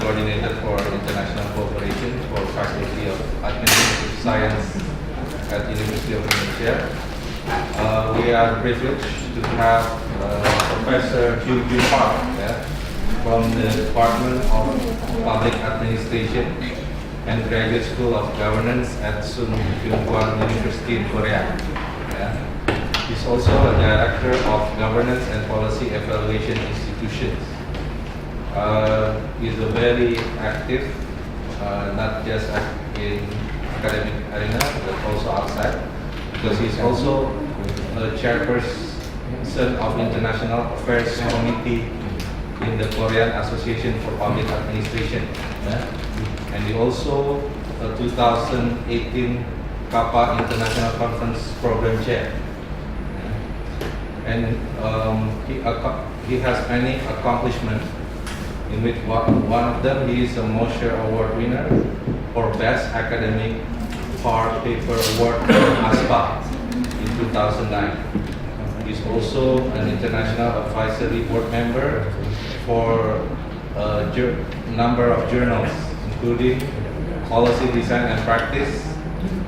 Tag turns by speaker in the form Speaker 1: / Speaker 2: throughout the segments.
Speaker 1: Coordinator for International Cooperation for Faculty of Administrative Science at University of Indonesia. We are privileged to have Professor Hyung from the Department of Public Administration and Graduate School of Governance at Sungkyunkwan University in Korea. He's also a Director of Governance and Policy Evaluation Institutions. He's a very active, not just in academic arena, but also outside, because he's also a chairperson of International Affairs Committee in the Korean Association for Public Administration. And he also a 2018 Kappa International Conference Program Chair. And he has many accomplishments, in which one of them, he is a Mosher Award winner for Best Academic Part Paper Award from ASPA in 2009. He's also an international advisory board member for a number of journals, including Policy Design and Practice,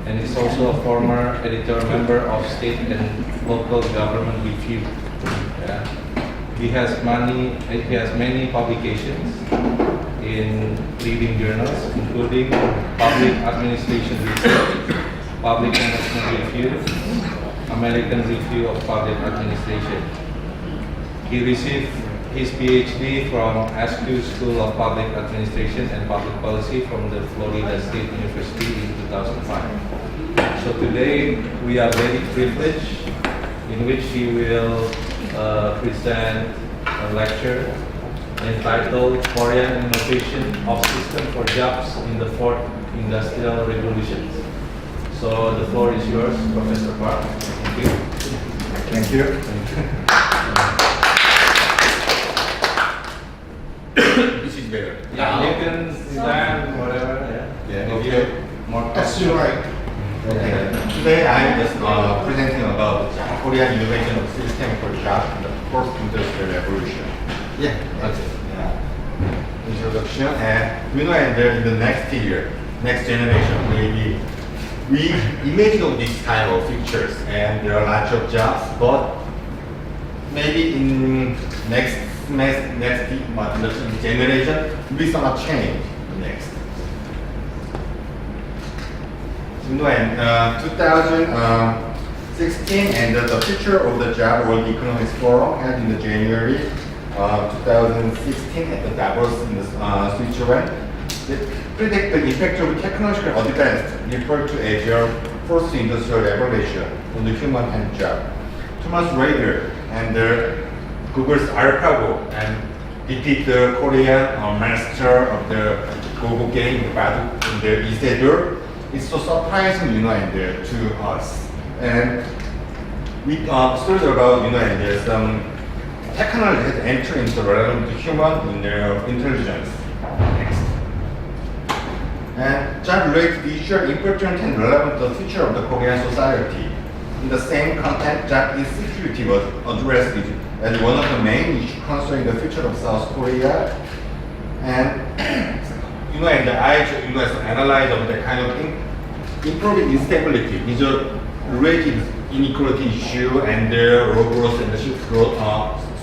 Speaker 1: and he's also a former editor member of State and Local Government Review. He has many publications in leading journals, including Public Administration Review, Public Management Review, American Review of Public Administration. He received his Ph.D. from Agustus School of Public Administration and Public Policy from the Florida State University in 2005. So today we are very privileged, in which he will present a lecture entitled Korean Innovation of System for Jobs in the Fourth Industrial Revolution. So the floor is yours, Professor Park. Thank you.
Speaker 2: Thank you. This is better.
Speaker 1: Yeah, you can stand, whatever.
Speaker 2: Yeah,
Speaker 1: Okay. More
Speaker 2: As you like. Okay. Today I am just presenting about Korean innovation of system for jobs in the fourth industrial revolution. Yeah, that's it. Yeah. Introduction, and we know that in the next year, next generation, maybe we imagine of this kind of features, and there are lots of jobs, but maybe in next generation, we some change next. You know, in 2016, and the future of the job World Economics Forum held in the January 2016 at the Davos in Switzerland. They predict the effect of technological advance referred to as your fourth industrial revolution on the human and job. 2 months later, and Google's AlphaGo and defeat the Korean master of the Google game, Badu, in the Isedur. It's so surprising, to us. And we studied about, and there's some technology has entered into relevant to human in their intelligence. Next. And job-related issues are important and relevant to the future of the Korean society. In the same context, job insecurity was addressed as one of the main issues concerning the future of South Korea. And and the IH analyze of the kind of improving instability is a related inequality issue, and the low growth and the shift growth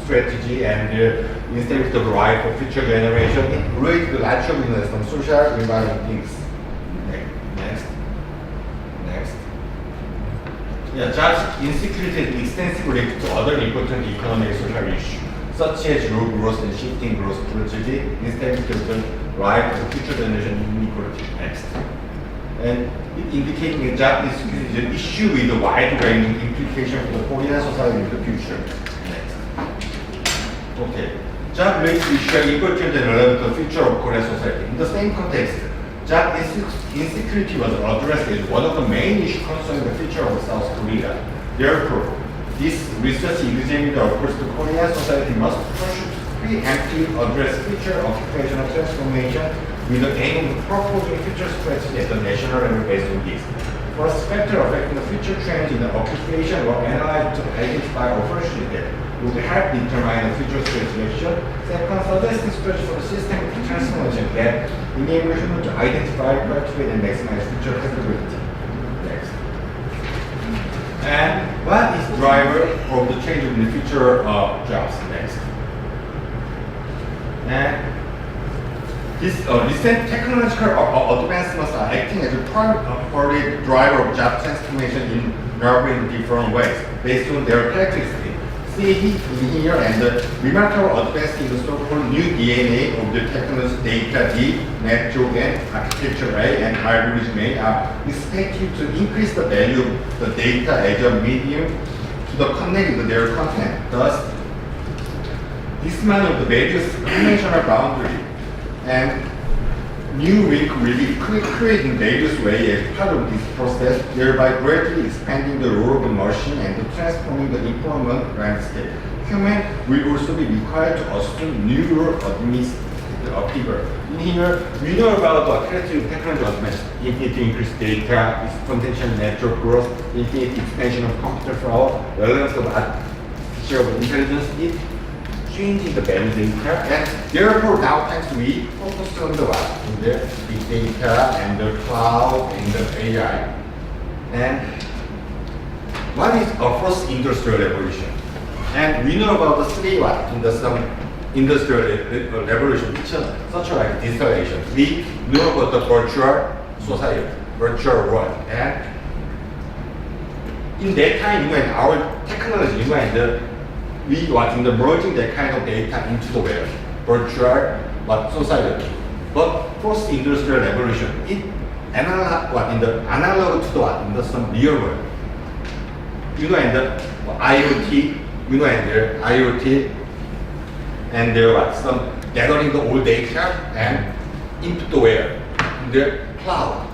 Speaker 2: strategy, and the instability of life for future generation. It related to large of some social environment things. Next. Yeah, job insecurity is extensively linked to other important economic and social issues, such as low growth and shifting growth strategy, instability of the life for future generation inequality. Next. And it indicating that job insecurity is an issue with a wide-ranging implication for the Korean society in the future. Next. Okay. Job-related issues are important and relevant to the future of Korean society. In the same context, job insecurity was addressed as one of the main issues concerning the future of South Korea. Therefore, this research examined the approach to Korean society must preemptively address future occupational transformation with the aim of proposing future strategy at the national level based on this. First, factor affecting the future trends in the occupation were analyzed to identify opportunities that would help determine the future strategy. Second, suggesting strategy for the system transformation that enable humans to identify, cultivate, and maximize future capability. Next. And what is driver of the change in the future of jobs? Next. And this recent technological advancements are acting as a primary driver of job transformation in numerous different ways based on their characteristics. See here and the remarkable advance in the so-called new DNA of the technology data D, network and architecture A, and algorithm A are expected to increase the value of the data as a medium to the connect with their content. Thus, this man of the various dimensional boundary and new link will be creating various ways as part of this process, thereby greatly expanding the role of the machine and transforming the employment landscape. Human will also be required to assume new role administrative figure. In here, we know about the creative technology advancement, infinite increase data, exponential network growth, infinite expansion of computer flow, relevance of artificial intelligence, it changing the value data, and therefore now thanks we focus on the what? In the big data and the cloud and the AI. And what is our first industrial revolution? And we know about the three what? In the some industrial revolution, which are such like installation. We know about the virtual society, virtual world, and in that time, when our technology, when we was in the merging that kind of data into the web, virtual society. But first industrial revolution, it analog in the analog to the in the some real world. In the IoT, and the IoT, and there some gathering the old data and into the web, in the cloud,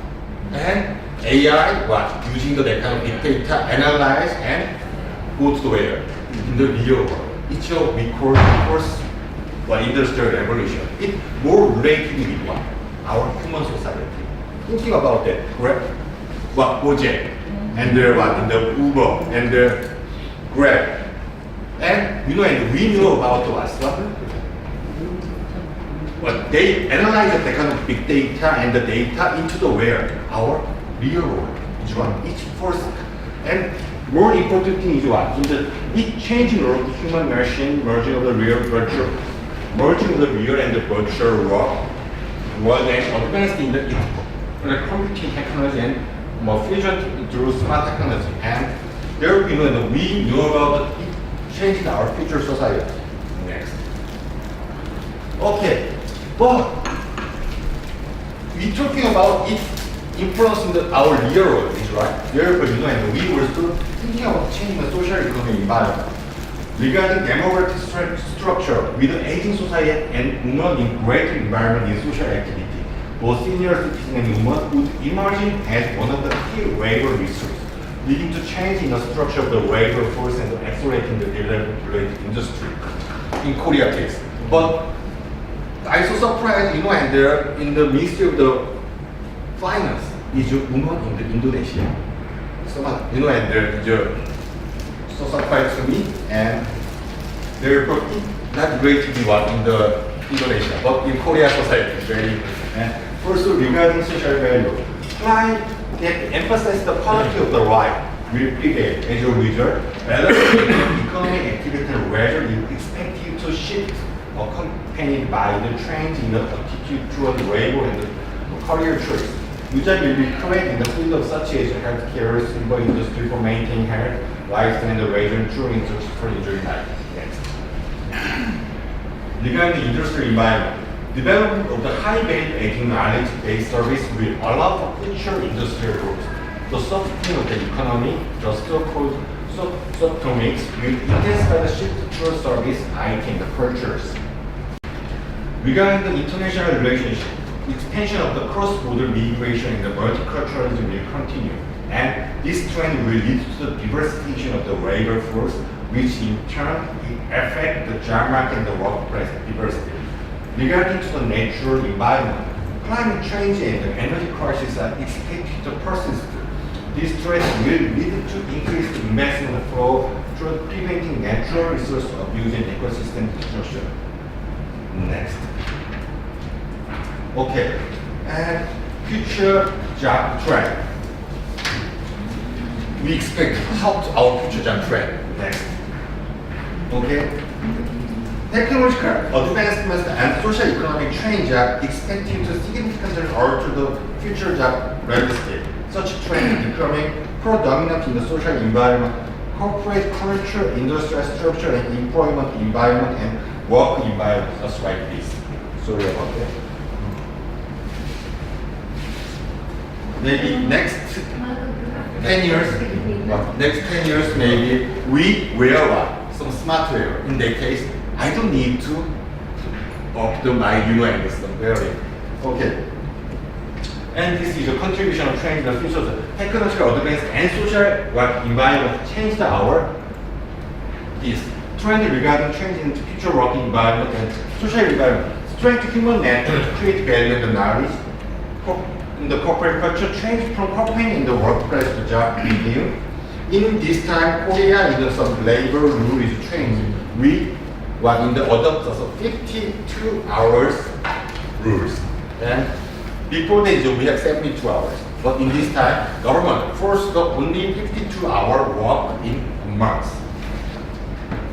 Speaker 2: and AI using the kind of big data, analyze and go to the web. In the real world, it's what we call first industrial revolution. It's more related with what? Our human society. Thinking about that, correct? What project and the in the Uber and the Grab, and and we know about what they analyze the kind of big data and the data into the where our real world. Each one, each first and. More important thing is what? In the changing of the human machine, merging of the real virtual, merging of the real and the virtual world, and advanced in the computing technology and more fusion through smart technology. And there we know about the changing our future society. Next. Okay, but we're talking about it influencing our real world, is right? Therefore, and we were still thinking about changing the social economic environment. Regarding demographic structure, with the aging society and women in greater environment in social activity, both senior citizens and women would emerge as one of the key labor resources, leading to change in the structure of the labor force and accelerating the development industry. In Korea case, but I so surprised, and there in the Ministry of the Finance is a woman in the Indonesia. So and there is so surprised to me, and therefore not great to be what in the Indonesia, but in Korea society is very important. And also regarding social value, client that emphasize the quality of the life will prevail as a result. Relevant economic activity whether you expect you to shift accompanied by the change in the attitude toward labor and the career choice. Usually will be created in the field of such as healthcare, simple industry for maintaining health, lifestyle and raising children for enjoying life. Next. Regarding the industrial environment, development of the high-value adding knowledge-based service will allow for future industrial growth. The softening of the economy, the so-called subtomics, will intensify the shift toward service, IT, and the cultures. Regarding the international relationship, expansion of the cross-border migration and the multiculturalism will continue, and this trend will lead to the diversification of the labor force, which in turn will affect the job market and the workplace diversity. Regarding to the natural environment, climate change and the energy crisis are expected to persist. This trend will lead to increased investment flow through preventing natural resource abuse and ecosystem destruction. Next. Okay, and future job trend. We expect how our future job trend next. Okay, technological advancements and social economic change are expected to significantly alter the future job landscape. Such trend is becoming predominant in the social environment, corporate culture, industrial structure, and employment environment and work environment, just like this. Sorry about that. Maybe next 10 years, maybe we wear what? Some smart wear. In that case, I don't need to update my understand very. Okay. And this is a contribution of trend in the future. Technological advance and social environment changed our this trend regarding change in future work environment and social environment. Strength human nature to create value and knowledge. In the corporate culture, change from company in the workplace to job review. In this time, Korea in some labor rule is changed. We were in the adopt of 52 hours rules. And before that, we have 72 hours. But in this time, government forced only 52-hour work in a month.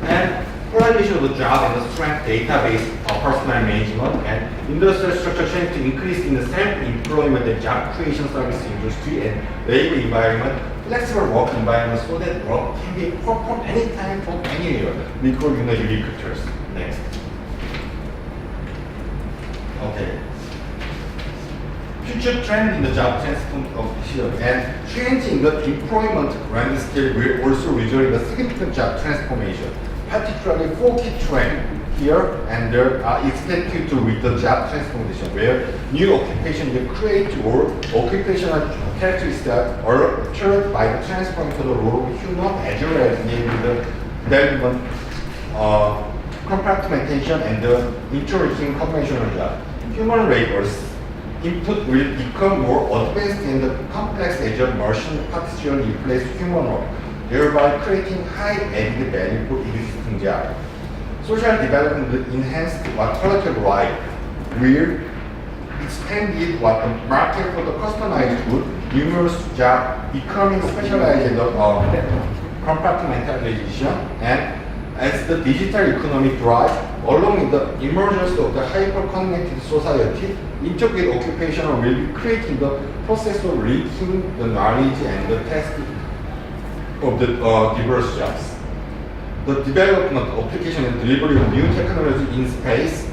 Speaker 2: And correlation of the job and the strength database of personnel management and industrial structure change to increase in the self-employment and job creation service industry and labor environment, flexible work environment so that work can be performed anytime from anywhere. We call ubiquitous. Next. Okay. Future trend in the job transformation of here and change in the employment landscape will also result in a significant job transformation. Particularly 4 key trends here and there are expected to lead the job transformation where new occupation will create or occupational characteristics are altered by the transformation of the role of human as well as the development, compartmentation and the introducing conventional job. Human labor's input will become more advanced and complex as a machine partially replace human work, thereby creating high added value for existing jobs. Social development will enhance what collective right will expand it what the market for the customized good, numerous jobs becoming specialized in the compartmentalization and as the digital economy thrives, along with the emergence of the hyper-connected society, integrated occupation will be creating the process of linking the knowledge and the task of the diverse jobs. The development, application, and delivery of new technology in space,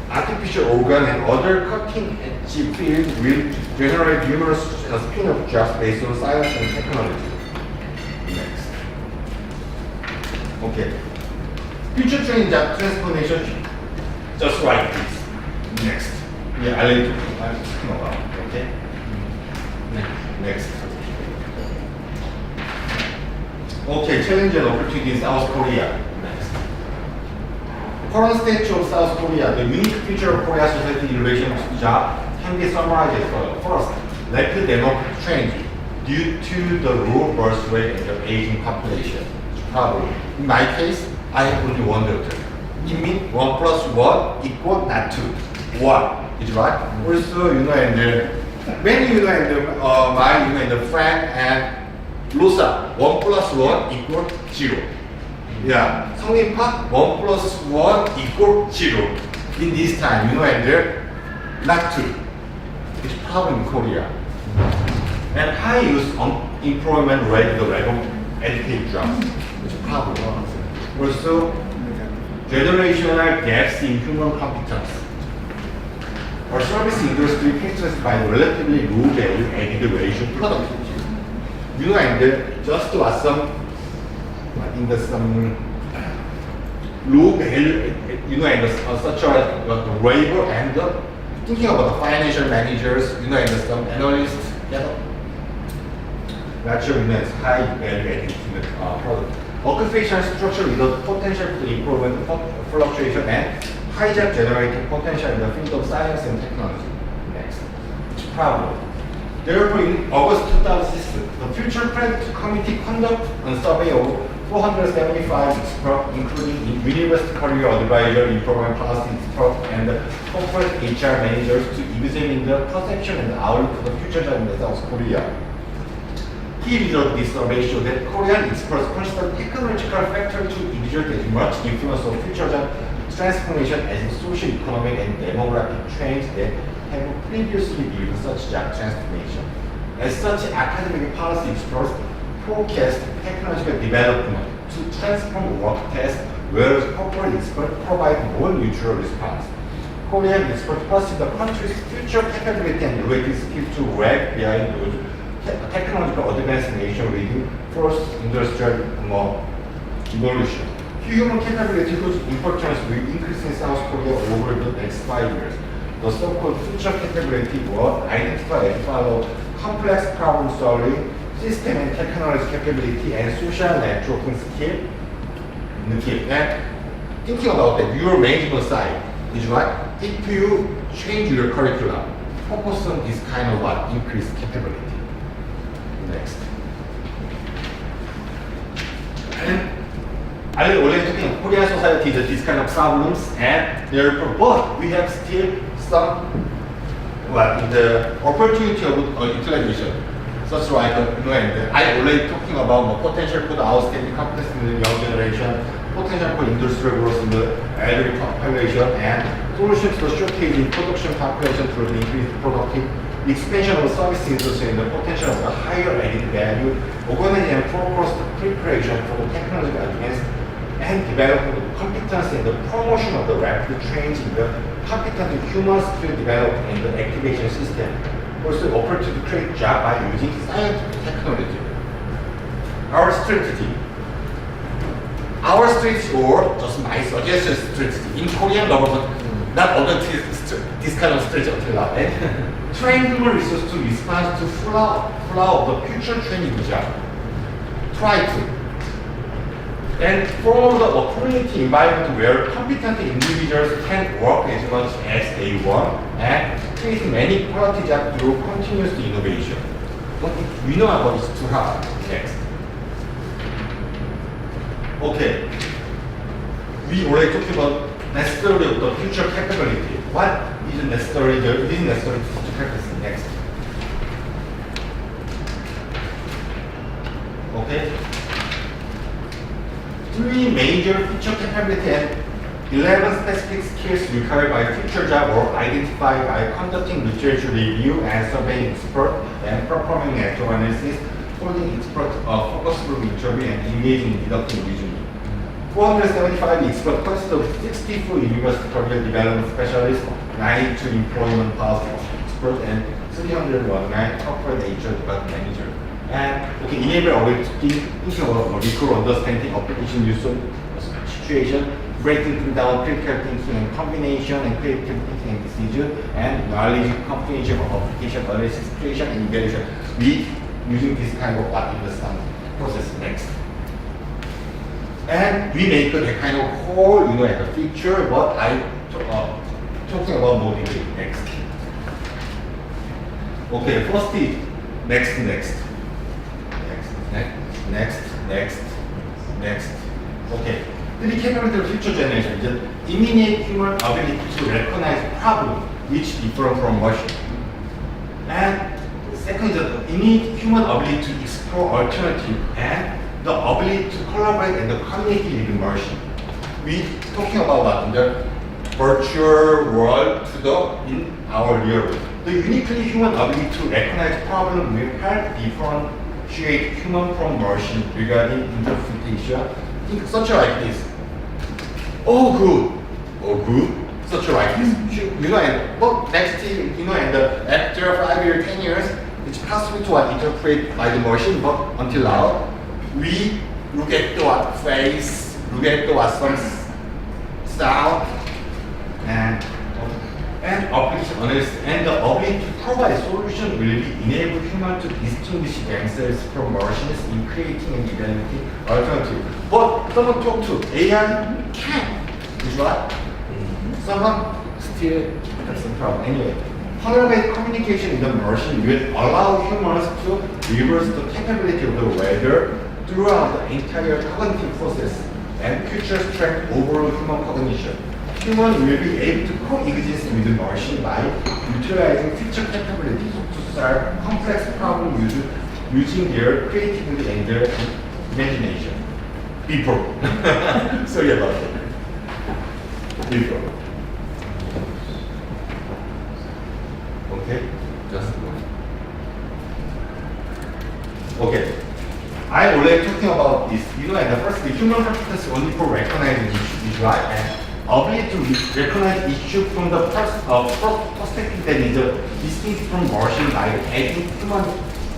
Speaker 2: artificial organ, and other cutting-edge fields will generate numerous spin-off jobs based on science and technology. Next. Okay. Future trend job transformation, just like this. Next. Yeah, I'll talk about. Okay. Next. Okay, challenge and opportunity in South Korea. Next. Current state of South Korea, the unique future of Korea society in relation to job can be summarized as follows. First, rapid demographic change due to the low birth rate and the aging population. Problem. In my case, I have only one daughter. It means 1 plus 1 equals not 2. 1 is right. Also, and when and the friend and Lusa, 1 plus 1 equals 0. Yeah, 성인파 1 plus 1 equals 0. In this time, and not 2. It's a problem in Korea. And high youth unemployment rate, the level of educated jobs. It's a problem. Also, generational gaps in human competence. Our service industry characterized by relatively low value added ratio productivity. And just what some low value, and such as labor and thinking about the financial managers, and some analysts, naturally it's high value added product. Occupational structure with the potential for improvement, fluctuation, and high job generating potential in the field of science and technology. Next. Problem. Therefore, in August 2006, the Future Trend Committee conducted a survey of 475 experts, including university career advisor, information policy experts, and corporate HR managers to examine the perception and outlook for the future job in South Korea. Key result of this survey showed that Korean experts consider technological factor to exert as much influence on future job transformation as socio-economic and demographic trends that have previously viewed such job transformation. As such, academic policy experts forecast technological development to transform work tasks, whereas corporate experts provide more neutral response. Korean experts perceive the country's future capability and related skills to lag behind those technological advanced nation leading first industrial evolution. Human capability whose importance will increase in South Korea over the next 5 years. The so-called future capability were identified as follow: complex problem solving, system and technology capability, and social networking skill. And thinking about that, your management side is right. If you change your curriculum, focus on this kind of increased capability. Next. And I will already talking Korean society that these kind of problems, and therefore, but we have still some the opportunity of utilization. Such like and I already talking about potential for the outstanding competence in the young generation, potential for industrial growth in the elderly population, and solutions to the shortage in production population through the increased productive expansion of the service industry and the potential of the higher added value, organizing and focused preparation for the technological advance and development of competence and the promotion of the rapid change in the competent human skill development and the activation system. Also opportunity to create job by using scientific technology. Our strategy, or just my suggestion strategy in Korean government, not other this kind of strategy until now. And train human resources to respond to flow of the future training job. Try to. And form the community environment where competent individuals can work as much as they want and create many quality jobs through continuous innovation. But if we know about it's too hard. Next. Okay. We already talked about necessary of the future capability. What is necessary? It is necessary to future capacity. Next. Okay. 3 major feature capability and 11 specific skills required by future job were identified by conducting literature review and surveying expert and performing network analysis, holding expert focus group interview and engaging in deductive reasoning. 475 experts consist of 64 university career development specialists, 92 employment policy experts, and 319 corporate HR department managers. And okay, enable our thinking about recruit understanding application use of situation, breaking down critical thinking and combination and creative thinking and decision, and knowledge comprehension of application analysis, creation and evaluation. We using this kind of investment process next. And we make a kind of whole, like a feature, but I talking about motivate next. Okay, first is next. Okay. The capability of future generation is immediate human ability to recognize problems which differ from machine. And second is the innate human ability to explore alternatives and the ability to collaborate and the communicate with machine. We talking about the virtual world to the in our real world. The uniquely human ability to recognize problems will help differentiate human from machine regarding interpretation. Think such like this. Oh good. Such like this. And but next year, and after 5 years, 10 years, it's possible to interpret by the machine. But until now, we look at the face, look at the some sound, and application analysis, and the ability to provide a solution will enable humans to distinguish themselves from machines in creating and evaluating alternatives. But someone talk to AI can, is right? Someone still has some problem. Anyway, collaborative communication in the machine will allow humans to reverse the capability of the weather throughout the entire cognitive process and future strength overall human cognition. Human will be able to coexist with the machine by utilizing future capabilities to solve complex problems using their creativity and their imagination. Before. Sorry about that. Before. Okay, just one. Okay. I already talking about this. You know, at the first, the human competence only for recognizing issues, right? And ability to recognize issue from the perspective that is distinct from machine by adding human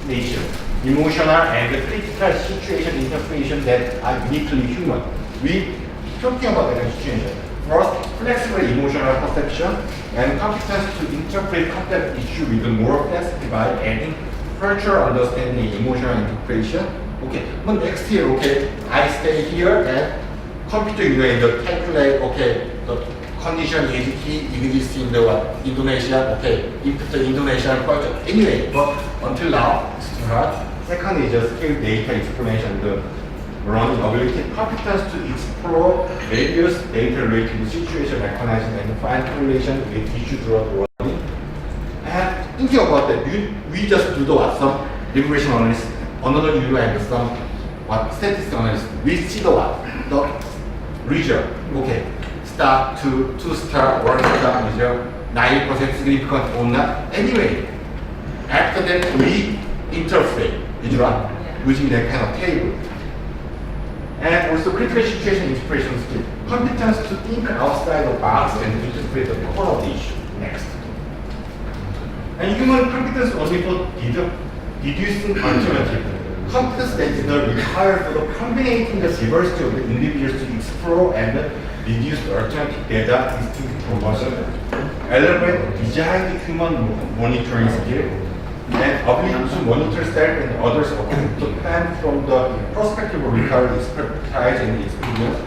Speaker 2: nature, emotional and critical situation interpretation that are uniquely human. We talking about that situation. First, flexible emotional perception and competence to interpret complex issue with more flexibility by adding cultural understanding, emotional interpretation. Okay, but next here, okay, I stay here and computer the calculate, okay, the condition is he exists in the what, Indonesia, okay, input the Indonesian culture. Anyway, but until now, start. Second is just skill data explanation, the running ability, competence to explore various data related situation recognition and find correlation with issue throughout running. And thinking about that, we just do the what, some regression analysis, another you and some what statistics analysis. We see the what, the result. Okay, star, two star, 1 star result, 90% significant or not. Anyway, after that we interpret, is right, using that kind of table. And also critical situation expression skill, competence to think outside the box and interpret the core of the issue. Next. And human competence only for deducing alternative. Competence that is not required for the combining the diversity of the individuals to explore and reduce the alternative data distinct from machine. Elaborate design the human monitoring skill and ability to monitor self and others according to plan from the perspective of recovery expertise and experience.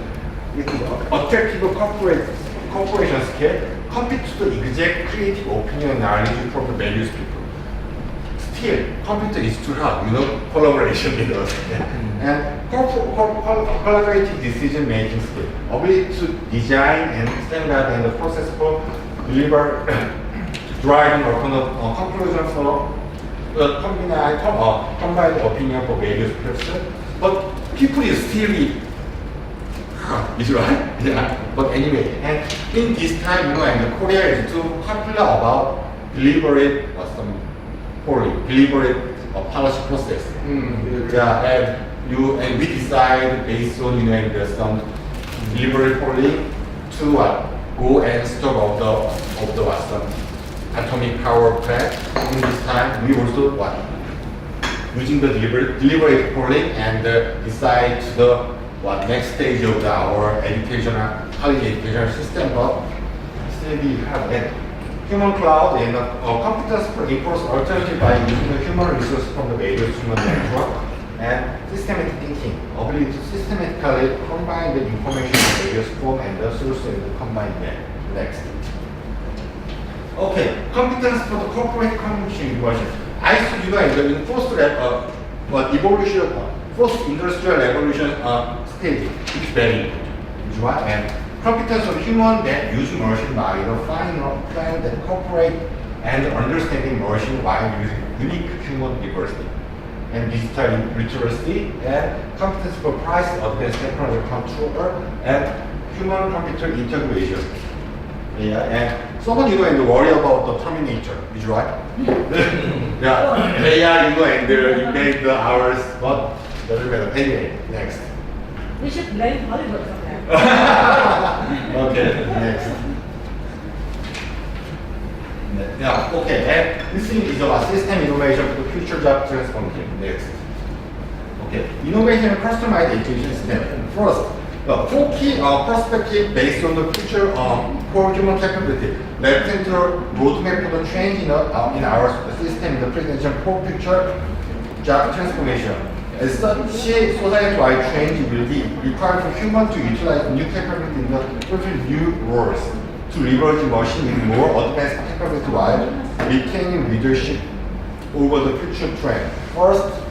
Speaker 2: It is attractive corporation skill, compete to the exact creative opinion and knowledge from the various people. Still, computer is too hard, collaboration with us. And collaborative decision making skill, ability to design and standard and the process for deliver, driving or conclusion for combined opinion for various persons. But people is still is right? Yeah. But anyway, and in this time, and Korea is too popular about deliberate policy process. Yeah, and we decide based on some deliberate polling to go and stop of the some atomic power plant. In this time, we also using the deliberate polling and decide the next stage of our educational college educational system. But still we have that human cloud and competence for enforce alternative by using the human resource from the various human network and systematic thinking, ability to systematically combine the information in various form and the source in the combined way. Next. Okay, competence for the corporate communication version. I said in first evolution, first industrial revolution stage, it's very important. Right? And competence of human that use machine by plan that cooperate and understanding machine while using unique human diversity. And digital literacy and competence for price advanced technology controller and human computer integration. Yeah, and someone and worry about the Terminator, is right? Yeah, they are and they make the hours, but doesn't matter. Anyway, next.
Speaker 3: We should blame Hollywood for that.
Speaker 2: Okay, next. Yeah, okay, and this thing is about system innovation for the future job transformation. Next. Okay, innovation and customized education system. First, the 4 key perspective based on the future core human capability. Left center roadmap for the change in our system in the presentation for future job transformation. As such, society-wide change will be required for humans to utilize new capability in the totally new roles to leverage machine with more advanced capability while retaining leadership over the future trend. First,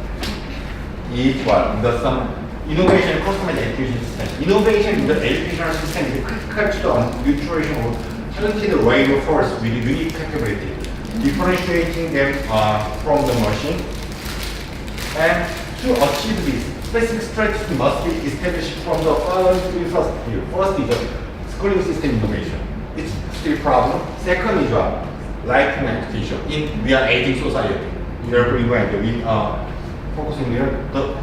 Speaker 2: is what? Some innovation customized education system. Innovation in the educational system is critical to the nutrition of talented labor force with unique capability, differentiating them from the machine. And to achieve this, specific strategy must be established from the following three first view. First is the schooling system innovation. It's still problem. Second is lifelong education. We are aging society. Therefore, we focusing here. The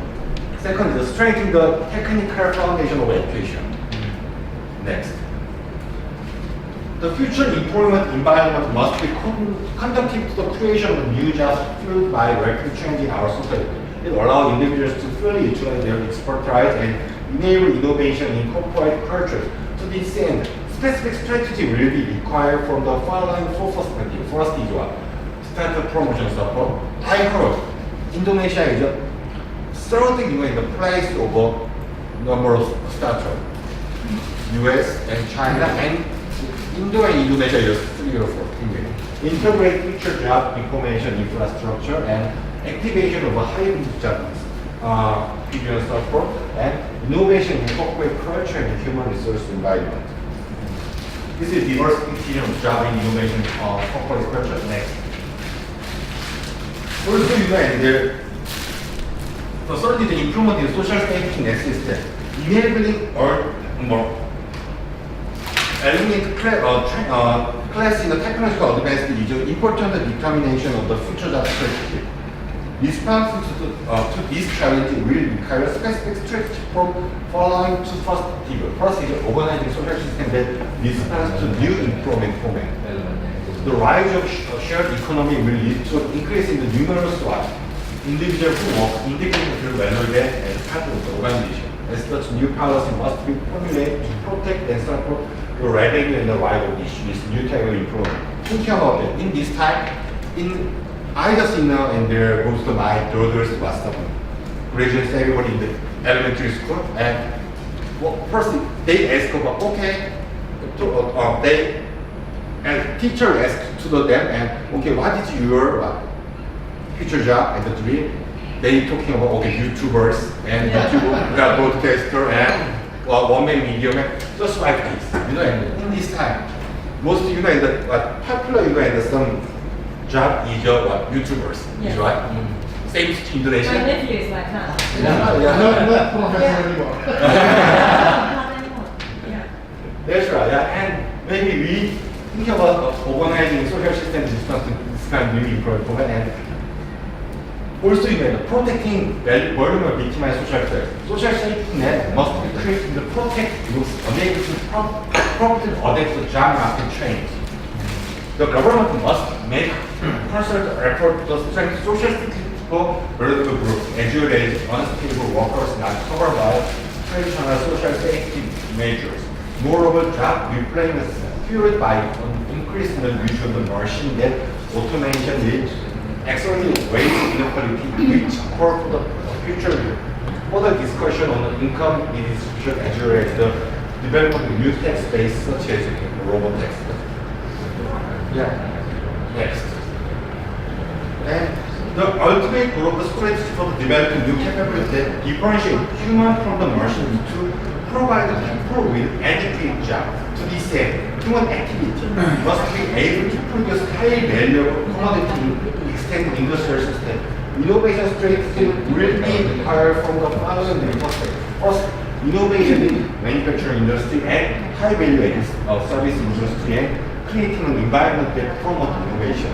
Speaker 2: second is strengthening the technical foundation of education. Next. The future employment environment must be conducive to the creation of new jobs fueled by rapid change in our society. It allows individuals to fully utilize their expertise and enable innovation in corporate culture. To this end, specific strategy will be required from the following four perspectives. First is startup promotion support. I heard Indonesia is a third in the place of a number of startups. US and China and Indo and Indonesia is 3 or 4. Integrate future job information infrastructure and activation of a hybrid jobs, regional support and innovation in corporate culture and human resource environment. This is diversification of job and innovation corporate culture. Next. Also, the third is the improvement in social safety net system, enabling or more eliminate class in the technological advancement is an important determination of the future job strategy. Response to this challenge will require specific strategy from following two perspectives. First is organizing social system that responds to new employment format. The rise of shared economy will lead to an increase in the numerous individuals who work independently rather than as part of the organization. As such, new policy must be formulated to protect and support the revenue and the right of issues, new type of employment. Thinking about it, in this time, I just and there goes to my daughter's WhatsApp graduate ceremony in the elementary school, and first they ask about and teacher asked to them and what is your future job and the dream? They talking about YouTubers and YouTube broadcaster and one-man media man, just like this. And in this time, most in the popular and some job is YouTubers, is right? Same in Indonesia.
Speaker 3: My nephew is like that.
Speaker 4: Not professor anymore.
Speaker 3: Not anymore. Yeah.
Speaker 2: That's right. And maybe we think about organizing social systems response to this kind of new employment and also protecting vulnerable victimized social class. Social safety net must be created to protect those unable to properly adapt to job market change. The government must make concerted effort to strengthen social security for vulnerable groups, as well as unstable workers not covered by traditional social safety measures. Moreover, job replacement fueled by an increase in the use of the machine and automation will accelerate wage inequality, which call for the future further discussion on the income redistribution as well as the development of new tax base such as robotax. Yeah. Next. And the ultimate goal of the strategy for developing new capability that differentiate human from the machine is to provide people with adequate jobs. To this end, human activity must be able to produce high value commodity extend industrial system. Innovation strategy will be required from the following perspectives. First, innovation in manufacturing industry and high value added service industry and creating an environment that promotes innovation.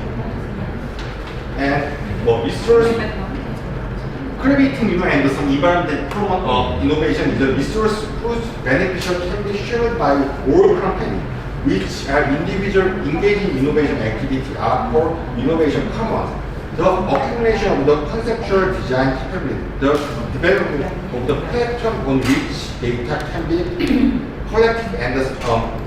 Speaker 2: And resource creating and some environment that promote innovation is a resource whose beneficial can be shared by all companies, which are individual engaging in innovation activity are for innovation commons. The accumulation of the conceptual design capability, the development of the platform on which data can be collected and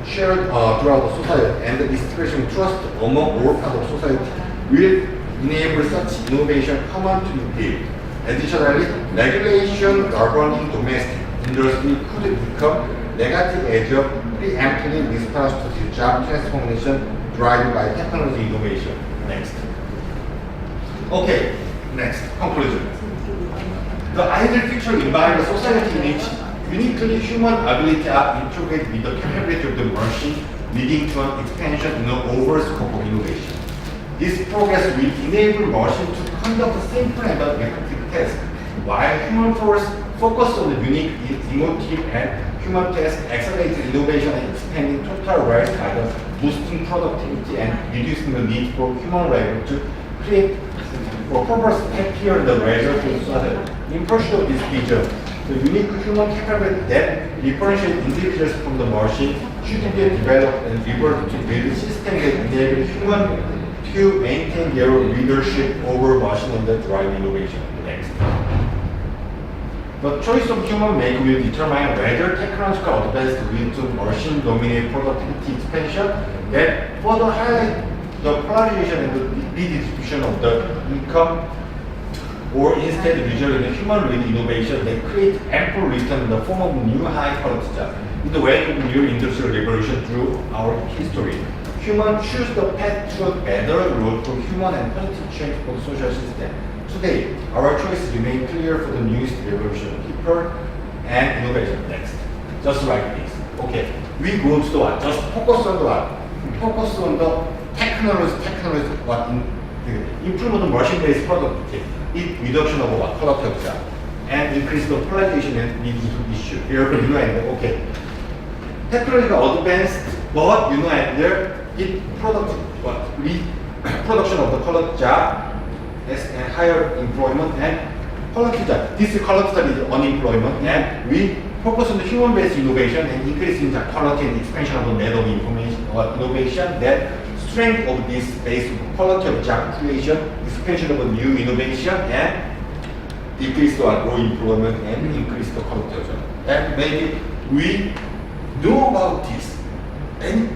Speaker 2: shared throughout the society, and the establishing trust among all parts of society will enable such innovation common to be built. Additionally, regulation governing domestic industry could become negative as a preemptive response to the job transformation driven by technology innovation. Next. Okay, next, conclusion. The ideal future embodies a society in which uniquely human ability are integrated with the capability of the machine, leading to an expansion in the overall scope of innovation. This progress will enable machines to conduct the simple and repetitive tasks, while human force focus on the unique, emotive, and human tasks, accelerating innovation and expanding total wealth by boosting productivity and reducing the need for human labor to create for purpose happier the leisure to society. In pursuit of this vision, the unique human capability that differentiates individuals from the machine should be developed and reworked to build a system that enables human to maintain their leadership over machine and drive innovation. Next. The choice of human make will determine whether technological advance will to machine dominate productivity expansion that further highlight the polarization and the redistribution of the income, or instead result in a human-led innovation that creates ample return in the form of new high-quality jobs. In the wake of the new industrial revolution through our history, humans choose the path to a better road for human and positive change for the social system. Today, our choices remain clear for the newest revolution, people and innovation. Next, just like this. Okay, we go to the what? Just focus on the what? Focus on the technology, what? Improve the machine-based productivity, reduction of what? Productive job, and increase the polarization and leading to issue. Therefore, okay, technological advanced, but it production of the quality job and higher employment and quality job. This quality job is unemployment, and we focus on the human-based innovation and increasing the quality and expansion of the net of information or innovation that strength of this base of quality of job creation, expansion of a new innovation, and decrease the low employment and increase the quality of job. And maybe we know about this, and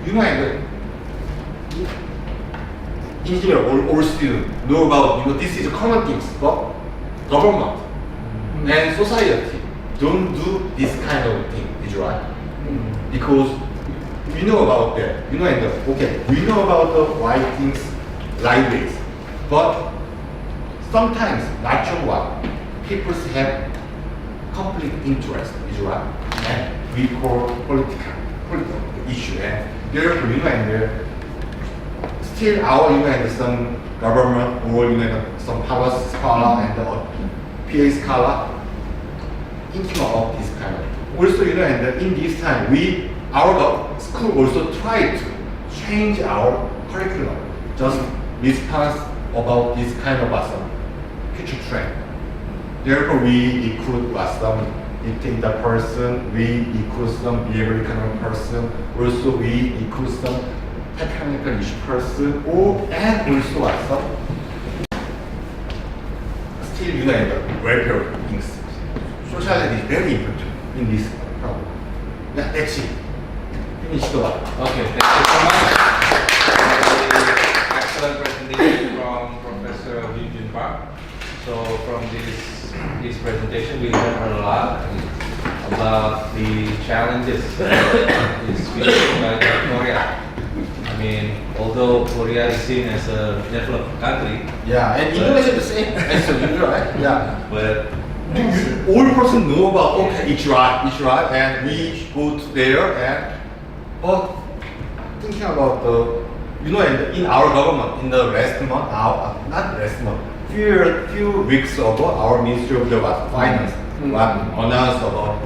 Speaker 2: engineer or student know about this is common things, but government and society don't do this kind of thing, is right? Because we know about that, okay, we know about the right things, right ways, but sometimes not sure what people have conflict interest, is right? And we call political issue, and therefore still our some government or some policy scholar and PA scholar thinking about this kind of. Also, and in this time our school also tried to change our curriculum, just discuss about this kind of some future trend. Therefore, we include some data person, we include some behavioral economic person, also we include some technical issue person, and also some still welfare things. Sociality is very important in this problem. Yeah, that's it. Finish the one.
Speaker 1: Okay, thank you so much for the excellent presentation from Professor Hyung. So from this presentation, we learned a lot about the challenges is faced by Korea. I mean, although Korea is seen as a developed country,
Speaker 2: yeah, and Indonesia the same as right? Yeah,
Speaker 1: but
Speaker 2: all person know about it's right, and we go to there and but thinking about the and in our government in the last month, not last month, few weeks ago, our Ministry of the Finance announced about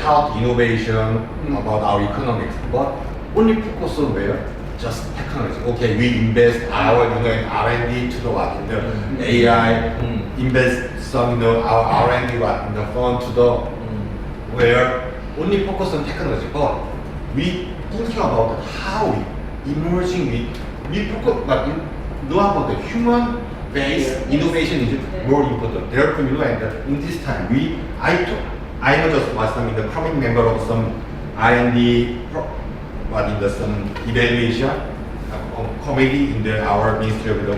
Speaker 2: how innovation about our economics, but only focus on where just technology. Okay, we invest our R&D to the in the AI, invest some our R&D in the fund to the where only focus on technology, but we thinking about how we emerging we focus but know about the human based innovation is more important. Therefore, in this time I know just was some in the coming member of some R&D but in the some evaluation committee in our Ministry of the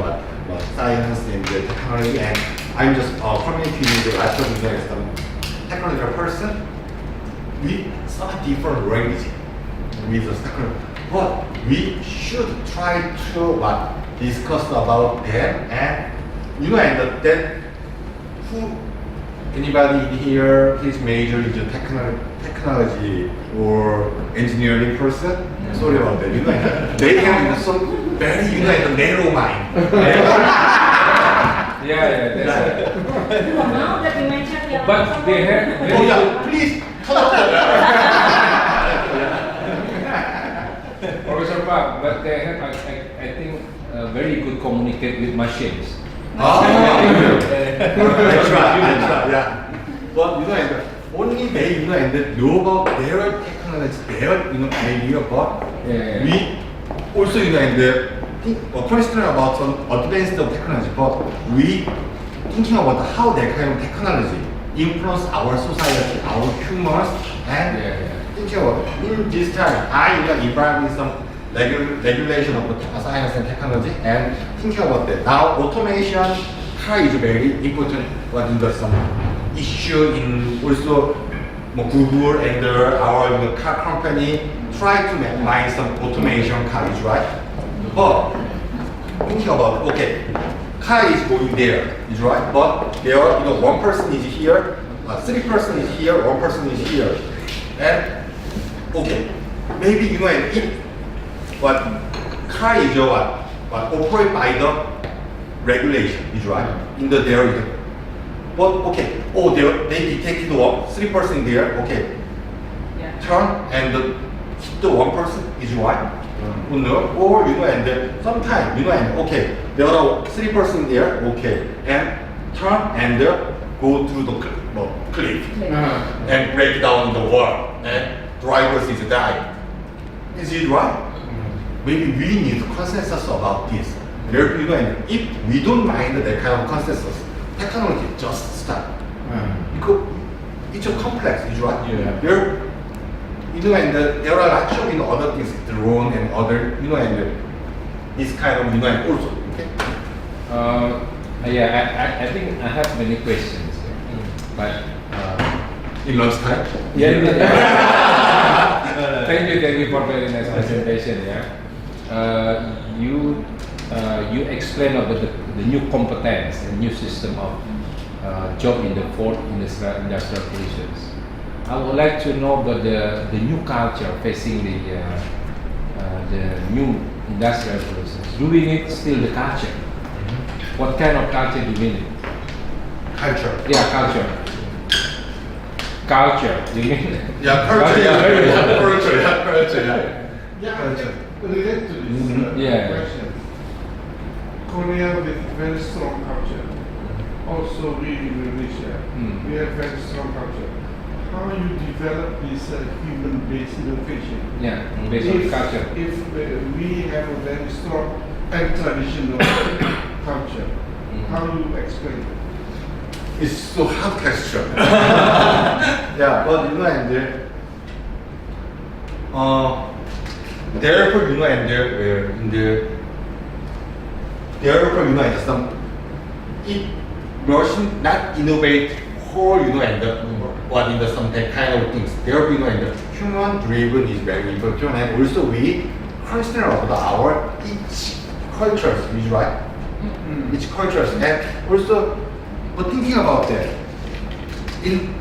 Speaker 2: Science and the Technology, and I'm just communicating with the rest of some technological person. We some different language with the technology, but we should try to discuss about them, and and that who anybody in here, his major is technology or engineering person? Sorry about that. You know, they have some very narrow mind.
Speaker 5: Yeah, that's it.
Speaker 3: Now that you mentioned, yeah.
Speaker 5: But they have
Speaker 2: Oh
Speaker 5: very
Speaker 2: yeah, please turn off
Speaker 5: Professor Park, but they have, I think, very good communicate with machines.
Speaker 2: That's right, yeah. But and only they, and know about their technology, their, idea about.
Speaker 5: Yeah.
Speaker 2: We also, and think, consider about some advanced technology, but we thinking about how that kind of technology influence our society, our humans, and thinking about in this time, I involved in some regulation of the science and technology, and thinking about that. Now, automation is very important, but in the some issue in also Google and our car company try to make some automation cars, right? But thinking about car is going there, is right? But there, one person is here, 3 person is here, 1 person is here, and maybe and if but car is what operate by the regulation, is right? In the there is, but they detected 3 person there,
Speaker 3: Yeah.
Speaker 2: turn and hit the 1 person is right. Or and sometimes and there are 3 person there, and turn and go through the cliff and break down the wall and drivers is die. Is it right? Maybe we need consensus about this. There, and if we don't mind that kind of consensus, technology just start. Because it's a complex, is right?
Speaker 5: Yeah.
Speaker 2: There, and there are lots of other things, drone and other, and this kind of, and also,
Speaker 5: Yeah, I think I have many questions, but
Speaker 2: in lunchtime.
Speaker 5: Thank you for very nice presentation. You explain about the new competence and new system of job in the fourth industrial revolutions. I would like to know about the new culture facing the new industrial revolutions. Do we need still the culture? What kind of culture do we need?
Speaker 2: Culture.
Speaker 5: Yeah, culture. Culture. Do you mean?
Speaker 2: Yeah, culture. Culture.
Speaker 4: Yeah, relate to this
Speaker 5: Yeah.
Speaker 4: question. Korea with very strong culture. Also, we in Indonesia, we have very strong culture. How you develop this human-based innovation?
Speaker 5: Yeah, based on culture.
Speaker 4: If we have a very strong and traditional culture, how you explain it?
Speaker 2: It's so hard question. Yeah, but and therefore and therefore and some if machine not innovate whole and what in the some kind of things. Therefore and human driven is very important, and also we consider about our each cultures, is right? Each cultures, and also but thinking about that in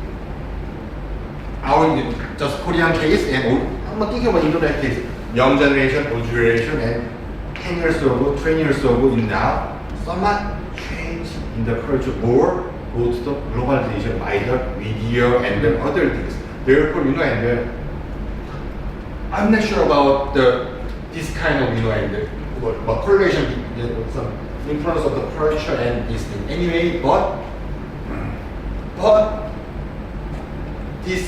Speaker 2: our just Korean case and I'm thinking about Indonesian case, young generation, old generation, and 10 years ago, 20 years ago, in now, somewhat change in the culture or go to the globalization by the media and the other things. Therefore, and I'm not sure about this kind of, and what correlation, some influence of the culture and this thing. Anyway, but this,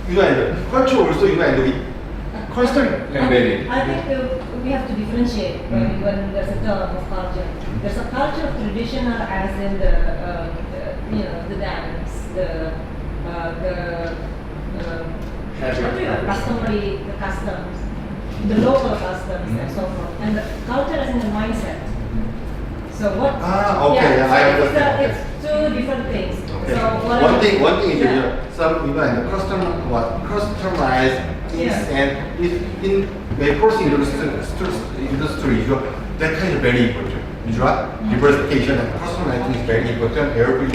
Speaker 2: and culture also, and we constant.
Speaker 3: I think we have to differentiate when there's a term of culture. There's a culture of traditional, as in the dance, the customary, the customs, the local customs, and so forth. And the culture as in the mindset. So what?
Speaker 2: Okay, I understand.
Speaker 3: It's two different things.
Speaker 2: Okay.
Speaker 3: So
Speaker 2: One thing is some and the customized things and in the course industry, that kind of very important. right? Diversification and personalization is very important. Therefore,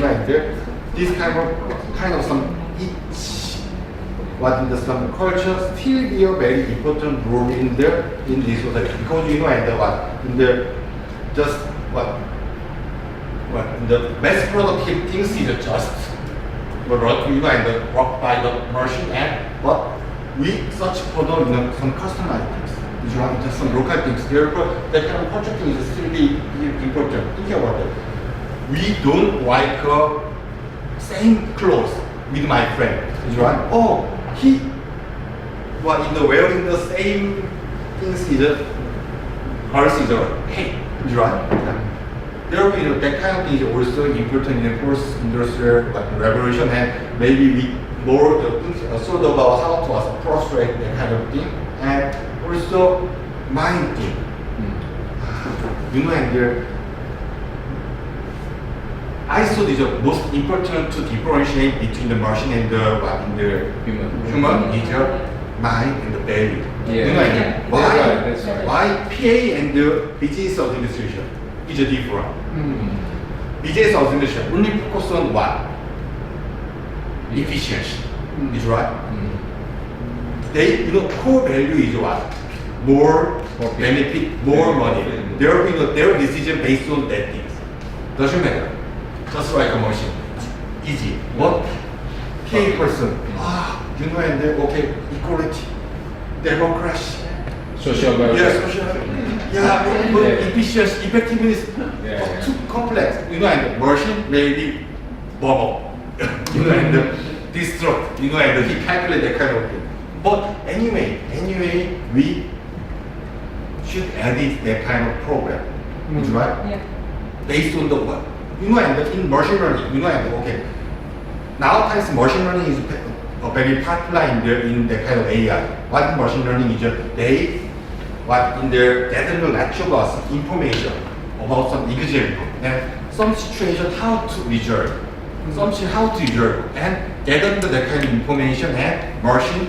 Speaker 2: this kind of some each what in the some culture still be a very important role in this society because and what in the just what in the mass productive things is just but and the work by the machine and what we search for the some customized things, right? Just some local things. Therefore, that kind of projecting is still be important. Think about it. We don't like same clothes with my friend, right? Oh, he in the wearing the same things is hers is hey, right? Therefore, that kind of thing is also important in the first industrial revolution, and maybe we more sort of about how to frustrate that kind of thing, and also mind thing. And I thought it's the most important to differentiate between the machine and the human is the mind and the value.
Speaker 5: Yeah. That's right.
Speaker 2: Why PA and the business administration is different? Business administration only focus on what? Efficiency. Is right? They core value is what? More benefit, more money. Their decision based on that things. Doesn't matter. Just like a machine. Easy. But K person, and then okay, equality, democracy.
Speaker 5: Social
Speaker 2: Yeah,
Speaker 5: welfare.
Speaker 2: social. Yeah, but efficiency, effectiveness, too complex. And the machine maybe bubble. And destruct. And he calculate that kind of thing. But anyway, we should edit that kind of program. Right?
Speaker 3: Yeah.
Speaker 2: Based on the what? And in machine learning, and okay. Nowadays machine learning is very popular in the kind of AI. What in machine learning is they in their gather natural us information about some example and some situation how to resolve, something how to resolve, and gather that kind of information and machine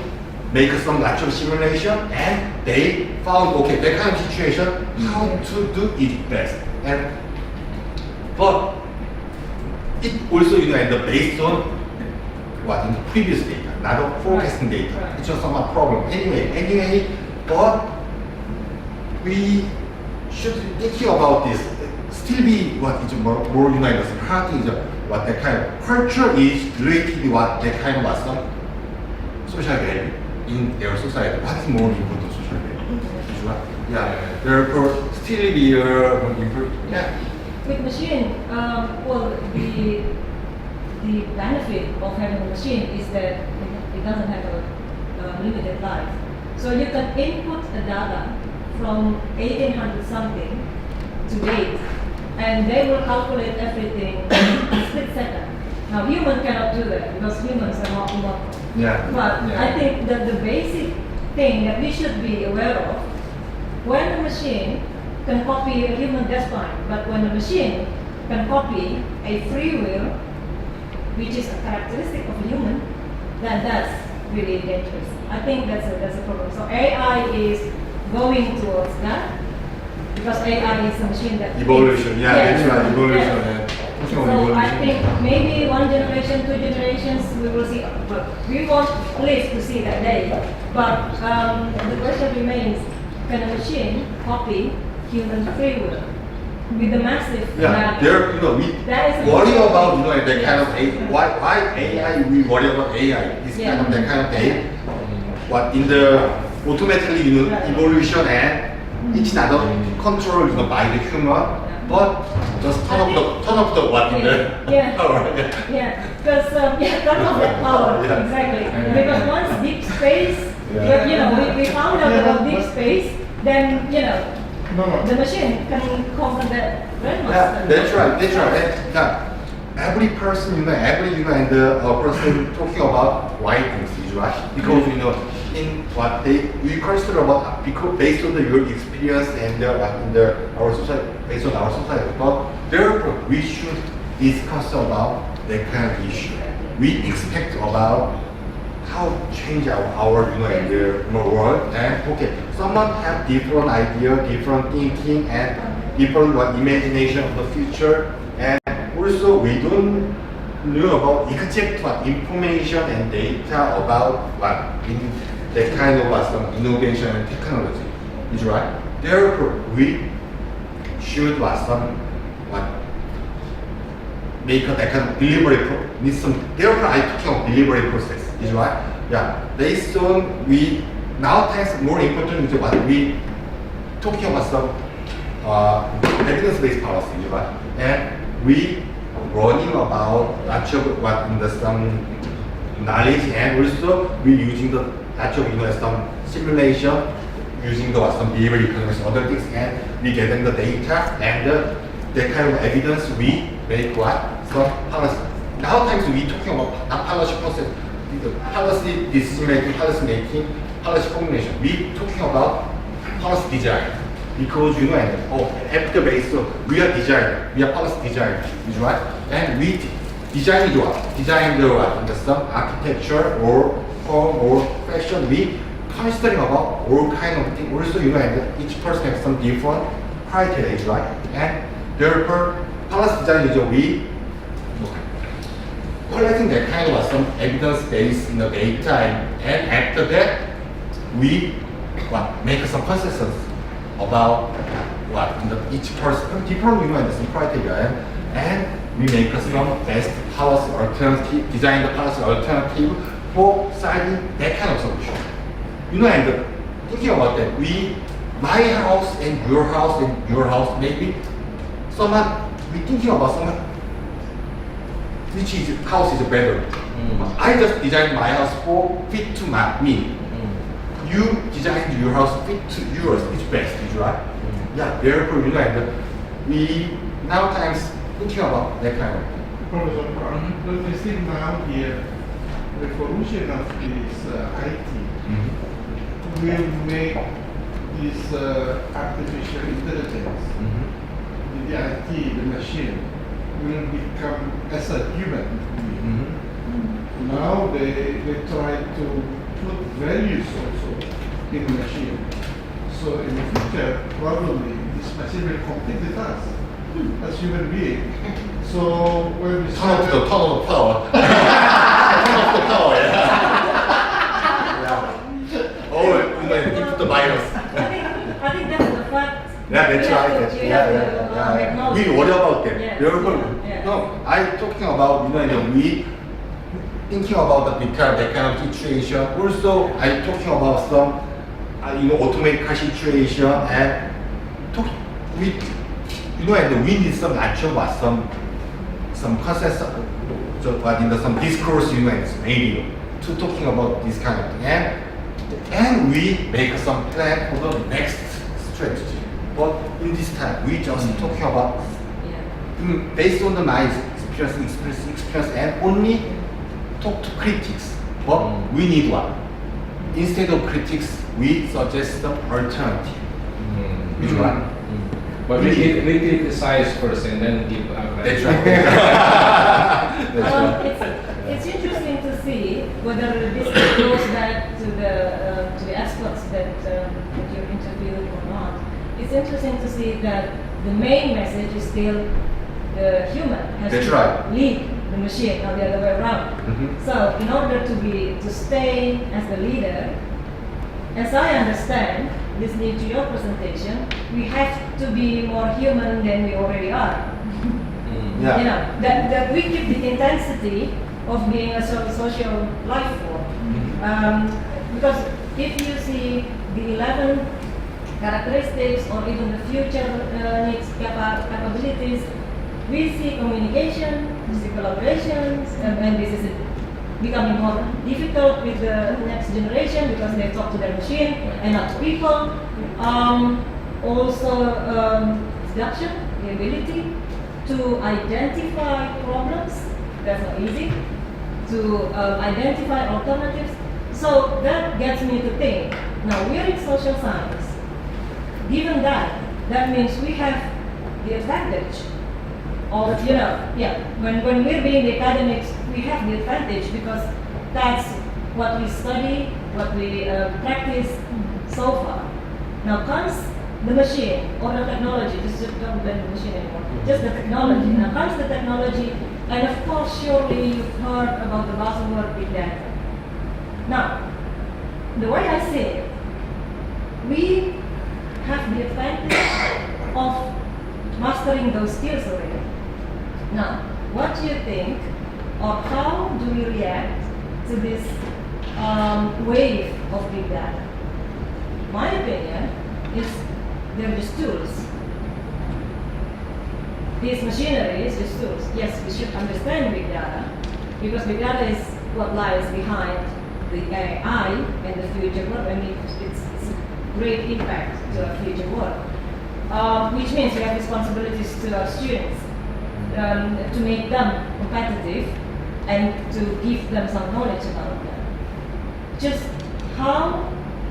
Speaker 2: make some natural simulation and they found okay that kind of situation how to do it best. And but it also and based on what in the previous data, not the forecasting data. It's just some problem. Anyway, but we should thinking about this. Still be what is more united. How is what that kind of culture is related to what that kind of some social value in their society. What is more important social value? Yeah. Therefore, still be important. Yeah.
Speaker 3: With machine, the benefit of having a machine is that it doesn't have a limited life. So you can input the data from 1800 something to date, and they will calculate everything in a split second. Now human cannot do that because humans are not immortal.
Speaker 2: Yeah.
Speaker 3: But
Speaker 2: yeah.
Speaker 3: I think that the basic thing that we should be aware of, when a machine can copy a human, that's fine. But when a machine can copy a free will, which is a characteristic of a human, then that's really dangerous. I think that's a problem. So AI is going towards that because AI is a machine that
Speaker 2: Evolution, that's right, evolution.
Speaker 3: Yeah. So I think maybe one generation, 2 generations, we will see. But we want at least to see that day. But the question remains: can a machine copy human free will with the massive?
Speaker 2: Yeah, we
Speaker 3: that is
Speaker 2: worry about that kind of AI. Why AI? We worry about AI. This kind of that kind of AI. What in the automatically evolution and it's not controlled by the human. But just turn off the what in the power.
Speaker 3: Yeah, because turn off that power exactly. Because once deep space, we found out about deep space, then the machine can conquer that very much.
Speaker 2: Yeah, that's right. Every person, every and the person talking about why things is right because in what we consider about because based on your experience and our society based on our society. But therefore, we should discuss about that kind of issue. We expect about how change our and the world and okay, someone have different idea, different thinking, and different imagination of the future, and also we don't know about exact information and data about in that kind of some innovation and technology. Is right. Therefore, we should make a kind of delivery therefore I talking about delivery process. Is right. Yeah. Based on nowadays more important is what we talking about some evidence-based policy, right? And we running about some knowledge, and also we using the some simulation using some behavior economics, other things, and we getting the data and that kind of evidence we make some policy. Nowadays we talking about not policy process, the policy decision making, policy formulation. We talking about policy design. Because after base, we are designer, we are policy designer, is right? And we design some architecture or home or fashion. We considering about all kind of things. Also, each person has some different criteria, is right? And therefore, policy design is we collecting that kind of some evidence base in the data, and after that, we make some consensus about each person different some criteria, and we make some best policy alternative, design the policy alternative for citing that kind of solution. And thinking about that, my house and your house, maybe we thinking about someone which house is better. I just designed my house for fit to me. You designed your house fit to yours, it's best, is right? Yeah, therefore, we now times thinking about that kind of thing.
Speaker 4: Professor, but you see now the revolution of this IT will make this artificial intelligence, the IT, the machine, will become as a human being. Now they try to put values also in the machine. So in the future, probably this machine will complete the task as human being. So when we
Speaker 2: Turn off the power. Turn off the power, input the virus.
Speaker 3: I think that's the fact.
Speaker 2: Yeah, that's right.
Speaker 3: Acknowledge.
Speaker 2: We worry about that.
Speaker 3: Yes.
Speaker 2: Therefore,
Speaker 3: Yeah.
Speaker 2: no, I'm talking about we thinking about that kind of situation. Also, I'm talking about some automatic situation, and and we need some action, some consensus, some discourse, maybe to talking about this kind of thing, and we make some plan for the next strategy. But in this time, we just talking about based on my experience, and only talk to critics. But we need one. Instead of critics, we suggest some alternative. Which one?
Speaker 5: But we criticize first and then give
Speaker 2: That's right.
Speaker 3: It's interesting to see whether this goes back to the experts that you interviewed or not. It's interesting to see that the main message is still the human has
Speaker 2: That's
Speaker 3: to
Speaker 2: right.
Speaker 3: lead the machine, not the other way around. So in order to stay as the leader, as I understand, listening to your presentation, we have to be more human than we already are.
Speaker 2: Yeah.
Speaker 3: That we keep the intensity of being a social life form. Because if you see the 11 characteristics or even the future needs capabilities, we see communication, we see collaborations, and this is becoming more difficult with the next generation because they talk to their machine and not to people. Also, seduction, the ability to identify problems, that's not easy, to identify alternatives. So that gets me to think, now we're in social science. Given that means we have the advantage of, when we're being the academics, we have the advantage because that's what we study, what we practice so far. Now comes the machine or the technology, just don't blame the machine anymore, just the technology. Now comes the technology, and of course surely you've heard about the buzzword big data. Now, the way I see it, we have the advantage of mastering those skills already. Now, what do you think, or how do we react to this wave of big data? My opinion is they're just tools. These machinery is just tools. Yes, we should understand big data because big data is what lies behind the AI and the future world. I mean, it's a great impact to our future world, which means we have responsibilities to our students to make them competitive and to give them some knowledge about them. Just how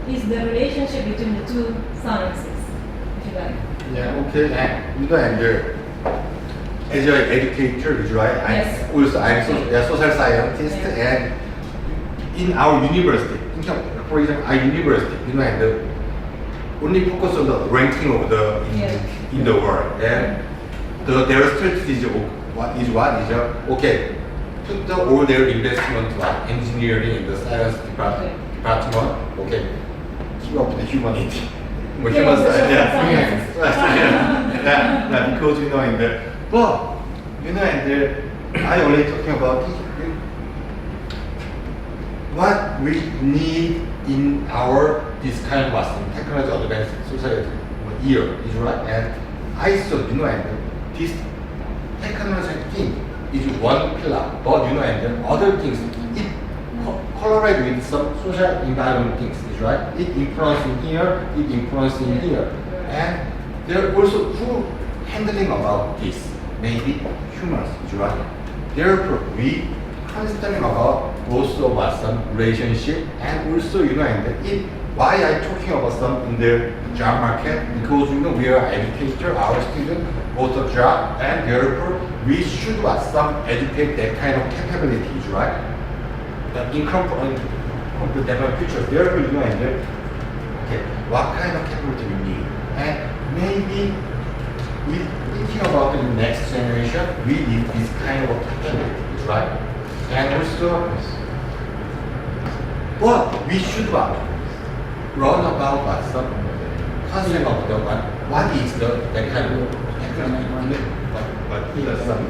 Speaker 3: is the relationship between the two sciences, if you like?
Speaker 2: Yeah, okay. And as an educator, right?
Speaker 3: Yes.
Speaker 2: I'm social scientist,
Speaker 3: Yeah.
Speaker 2: and in our university, for example, our university, and only focus on the ranking of the in the world, and their strategy is okay. Put all their investment like engineering in the science department. Okay, keep up the humanity. Human science, yeah, because in the but I only talking about what we need in our this kind of technology advanced society year is right, and I thought and this technology thing is one pillar, but and other things it correlate with some social environment things is right. It influencing here, it influencing here, and there are also who handling about this. Maybe humans, is right? Therefore, we constantly about also about some relationship, and also and it why I talking about some in the job market, because we are educator, our student both a job, and therefore we should some educate that kind of capabilities, right? The income from the development future. Therefore, and okay, what kind of capability we need, and maybe we thinking about the next generation, we need this kind of capabilities, right? And also, but we should learn about some concept of the what is the that kind of technology, but some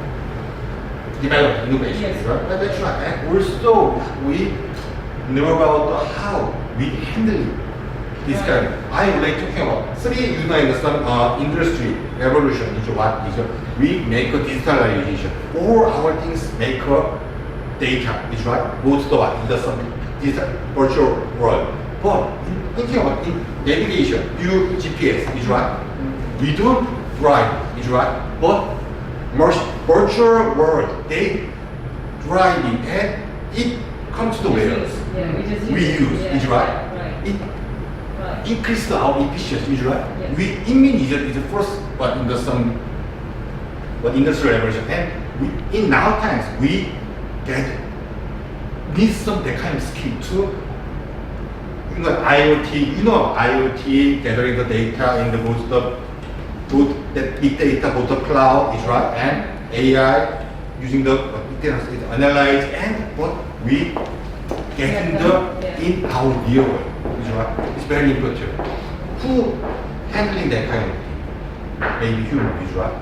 Speaker 2: develop innovation,
Speaker 3: Yes.
Speaker 2: right? That's right. And also we know about how we handle this kind. I would like to talk about three in some industry revolution is what is we make a digitalization. All our things make a data is right. Both the what in the some digital virtual world. But thinking about in navigation, you GPS is right. We don't drive is right. But virtual world they driving and it comes to where we use is right. It increase our efficiency, is right?
Speaker 3: Yes.
Speaker 2: We immediately is the first, but in the some, but industrial revolution, and we in now times we need some that kind of skill too. IoT gathering the data in the both the big data, both the cloud is right, and AI using the analyze and what we getting in our real world. It's very important. Who handling that kind of thing? Maybe human is right.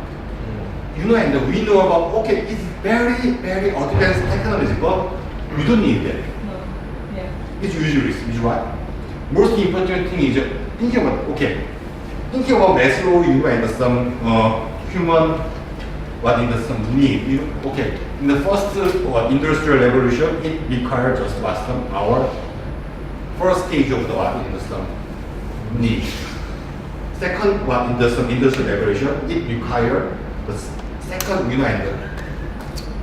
Speaker 2: And we know about okay, it's very advanced technology, but we don't need that.
Speaker 3: No. Yeah.
Speaker 2: It's usually is right. Most important thing is thinking about Maslow, and some human what in the some need. Okay, in the first industrial revolution, it required just some our first stage of the what in the some need. Second what in the some industrial revolution, it required the second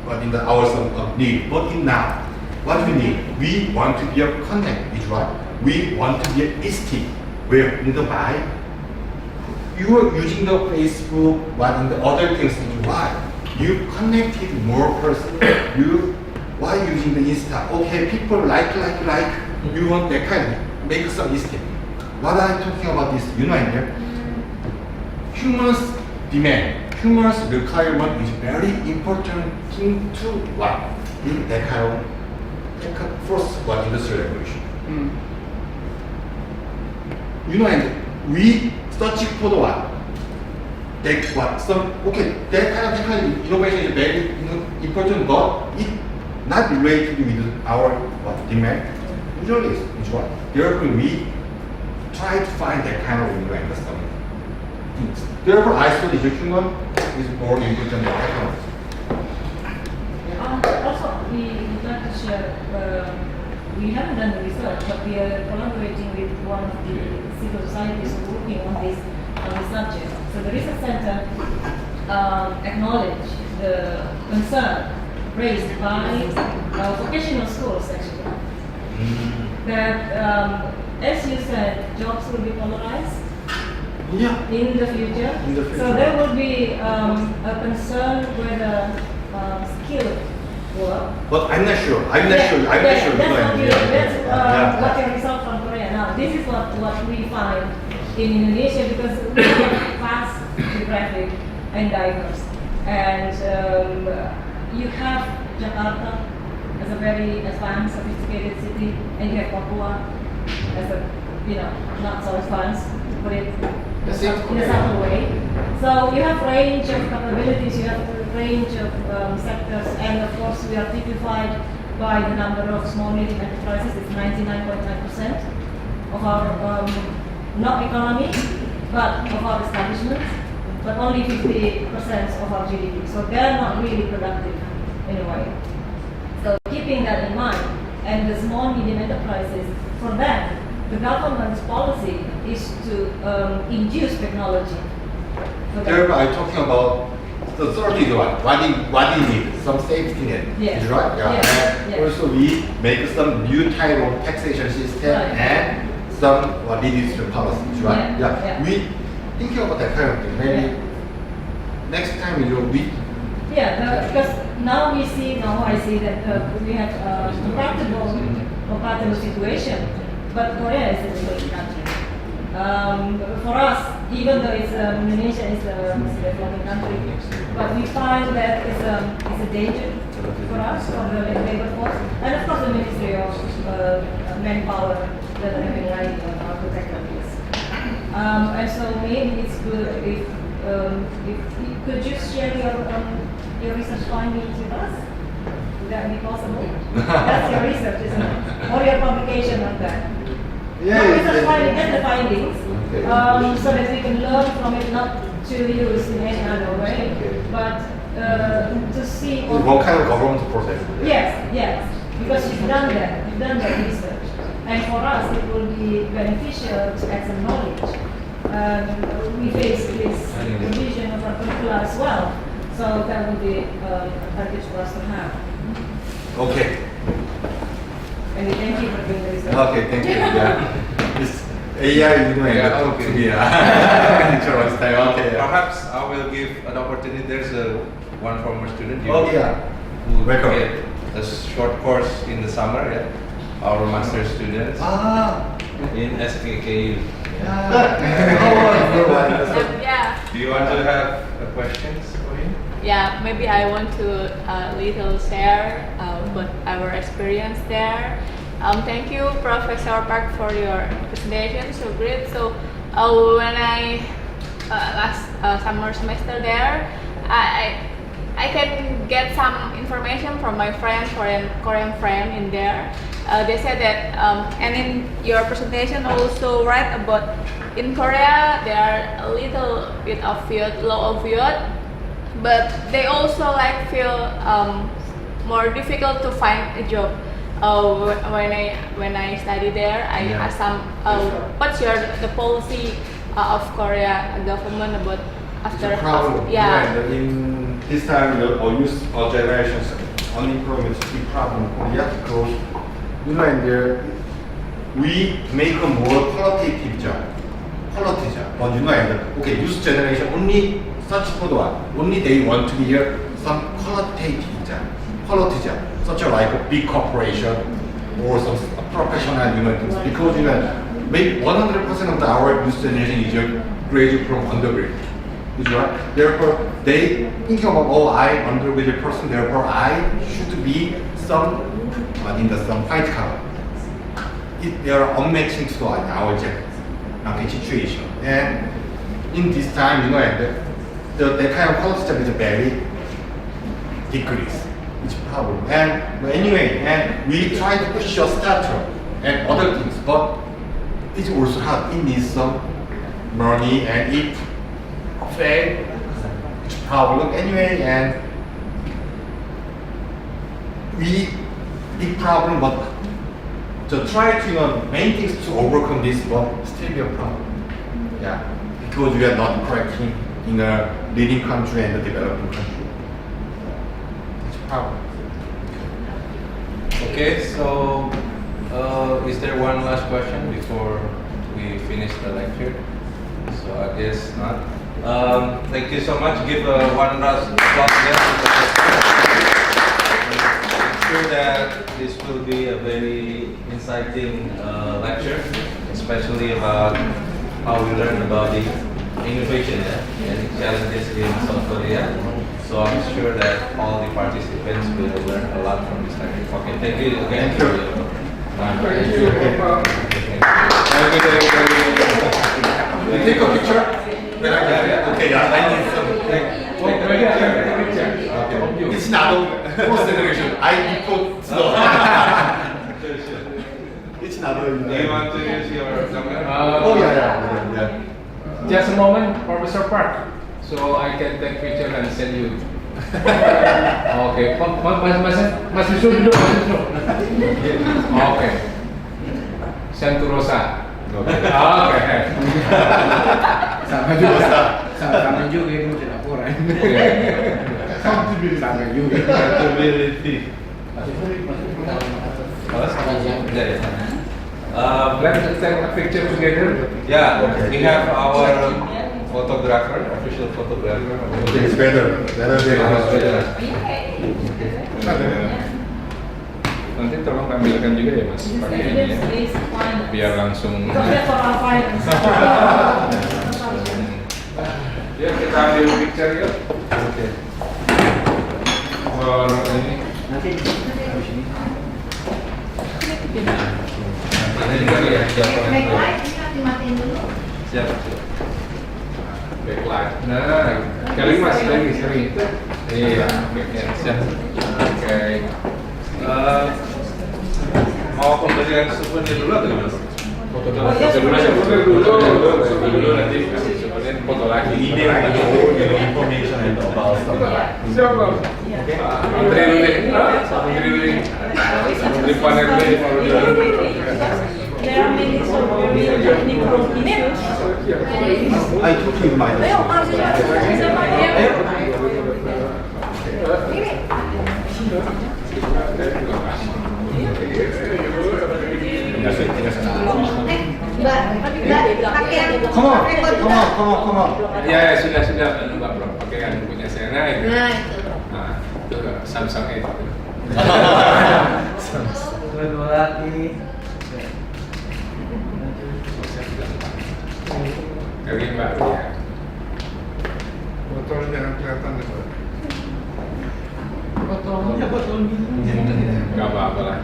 Speaker 2: what in the our some need. But in now, what we need, we want to be a connect, is right. We want to be a estate where in the buy. You are using the Facebook, what in the other things is why you connected more person. You why using the Insta? Okay, people like. You want that kind of make some mistake. What I'm talking about is, humans demand, humans requirement is very important thing to what? In that kind of first what industrial revolution. You know, and we search for the what? That what? Some okay, that kind of technical innovation is very important, but it not related with our what demand. Usually is what? Therefore, we try to find that kind of innovation. Therefore, I thought the human is more important than technology.
Speaker 3: Also, we would like to share, we haven't done the research, but we are collaborating with one of the civil societies working on this subject. So the research center acknowledged the concern raised by vocational schools actually. That, as you said, jobs will be polarized.
Speaker 2: Yeah.
Speaker 3: In the future. So there will be a concern whether skilled work.
Speaker 2: But I'm not sure. I'm not
Speaker 3: Yeah,
Speaker 2: sure.
Speaker 3: that's
Speaker 2: you know,
Speaker 3: what
Speaker 2: and-
Speaker 3: you,
Speaker 2: yeah.
Speaker 3: what your result from Korea. Now, this is what we find in Indonesia because we are fast, geographic, and diverse. And you have Jakarta as a very advanced, sophisticated city, and you have Papua as a, not so advanced, but it in a subtle way. So you have range of capabilities, you have a range of sectors, and of course we are typified by the number of small medium enterprises. It's 99.9% of our not economy, but of our establishments, but only 50% of our GDP. So they're not really productive in a way. So keeping that in mind, and the small medium enterprises, for them, the government's policy is to induce technology.
Speaker 2: Therefore, I'm talking about the third is what do you need? Some safety net.
Speaker 3: Yes.
Speaker 2: Is right? Yeah.
Speaker 3: Yes.
Speaker 2: And
Speaker 3: Yes.
Speaker 2: also we make some new type of taxation system
Speaker 3: Right.
Speaker 2: and some redistribution policies, right?
Speaker 3: Yeah.
Speaker 2: We thinking about that kind of thing. Maybe next time we
Speaker 3: Because now I see that we have a compatible situation, but Korea is a developing country. For us, even though Indonesia is a developing country, but we find that it's a danger for us, for the labor force, and of course the Ministry of Manpower doesn't have any idea on how to tackle this. And so maybe it's good if could you share your research findings with us? Would that be possible? That's your research, isn't it? Or your publication on that? Not research findings, and the findings, so that we can learn from it, not to use in any other way, but to see.
Speaker 2: what kind of government process?
Speaker 3: Yes, because you've done that research, and for us it will be beneficial to add some knowledge. We face this revision of our curricula as well, so that will be advantage for us to have.
Speaker 2: Okay.
Speaker 3: And we thank you for doing the research.
Speaker 2: Okay, thank you. Yeah. This AI is going to talk to me. Insurance time. Okay.
Speaker 1: Perhaps I will give an opportunity. There's one former student.
Speaker 2: Oh yeah.
Speaker 1: Who
Speaker 2: Welcome.
Speaker 1: get a short course in the summer. Yeah, our master students in SKKU.
Speaker 6: Yeah,
Speaker 1: Do you want to have questions for him?
Speaker 6: yeah. Maybe I want to little share about our experience there. Thank you, Professor Park, for your presentation. So great. So when I last summer semester there, I can get some information from my friend, Korean friend in there. They said that, and in your presentation also write about in Korea there are a little bit of law of youth, but they also feel more difficult to find a job. When I study there, I asked some what's the policy of Korea government about after
Speaker 2: In this time, the youth generations unemployment is a big problem in Korea because and there we make a more qualitative job. But and youth generation only search for the one. Only they want to hear some qualitative job, such as like a big corporation or some professional things. Because maybe 100% of our youth generation is graduate from undergrad. right? Therefore, they think about, oh, I am undergraduate person, therefore I should be some white collar. They are unmatching to our market situation. And in this time, you know, the kind of quality job is very decreased. It's a problem. But anyway, and we try to push your startup and other things, but it's also hard. It needs some money, and it fail. It's a problem anyway, and we big problem, but to try to main things to overcome this, but still be a problem. Yeah, because we are not correcting in a leading country and a developing country. It's a problem.
Speaker 1: Okay, so is there one last question before we finish the lecture? So I guess not. Thank you so much. Give one last applause again. I'm sure that this will be a very exciting lecture, especially about how we learn about the innovation and challenges in South Korea. So I'm sure that all the participants will learn a lot from this lecture. Okay, thank you again.
Speaker 2: Thank you.
Speaker 1: Thank you.
Speaker 2: You take a picture? When I get it? Okay, yeah, I need some. It's not a first generation. I report slow. It's not a.
Speaker 1: Do you want to use your camera?
Speaker 2: Oh yeah.
Speaker 5: Just a moment, Professor Park. So I can take picture and send you. Okay, Mas Yusuf dulu, Mas Yusuf. Okay. Send to Rosa. Okay.
Speaker 7: Sama juga ini mau laporan. Sama juga.
Speaker 5: Let's take a picture together.
Speaker 1: Yeah, we have our photographer, official photographer.
Speaker 2: It's better.
Speaker 5: Nanti tolong tampilkan juga ya Mas, pakai ini ya, biar langsung. Ya kita ambil picture yuk. Oke. Ini.
Speaker 7: Nanti habis ini.
Speaker 1: Ini juga ya, siapa? Siap.
Speaker 5: Backlight. Nah, kali Mas lagi sering. Iya, siap. Oke.
Speaker 1: Mau pemberian souvenir dulu atau gimana?
Speaker 5: Foto dulu nanti kasih souvenir, foto lagi.
Speaker 2: Email information and about stuff.
Speaker 5: Siapa? Menteri dulu deh. Menteri dulu. Menteri panel dulu.
Speaker 3: There are many technical issues.
Speaker 2: I took you my. Come on.
Speaker 5: Ya, sudah Mbak Prof. Pakai yang punya saya naik. Nah, itu Samsung itu.
Speaker 7: Dua lagi.
Speaker 5: Kali Mbak ya.
Speaker 4: Botol jangan kelihatan deh, Pak.
Speaker 7: Botol
Speaker 5: Gak apa-apa lah.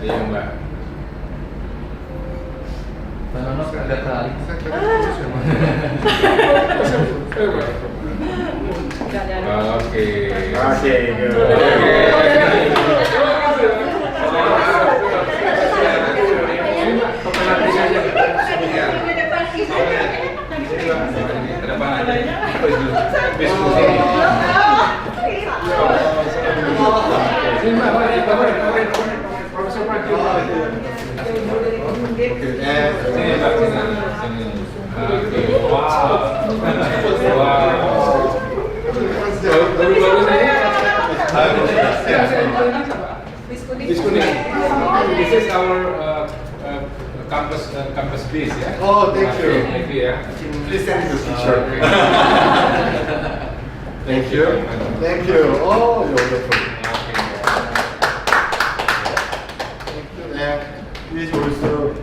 Speaker 5: Ayo Mbak.
Speaker 7: Banono ada kali.
Speaker 4: Saya kira terus ya, Mas.
Speaker 5: Oke.
Speaker 1: Ke depan aja.
Speaker 5: Profesor Pak. This is our campus base ya.
Speaker 2: Oh, thank you.
Speaker 5: Thank you ya.
Speaker 2: Please send me the picture. Thank you. Oh, you're wonderful. Please also.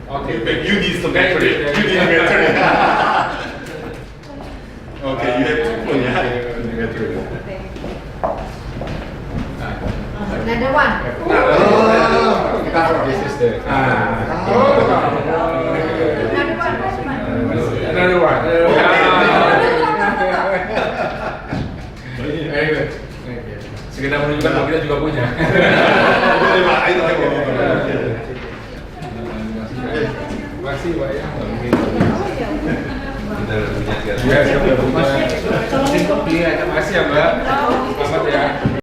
Speaker 5: Okay.
Speaker 2: You this use the battery. You need a battery. Okay, you have 2 phone, yeah? Battery.
Speaker 3: Another one.
Speaker 5: Kita this is the
Speaker 3: Another one.
Speaker 5: Very good. Sekedar menunjukkan bahwa kita juga punya. Terima kasih Pak ya.
Speaker 1: Kita punya
Speaker 5: Ya, siap ya. Terima kasih ya Mbak. Selamat ya.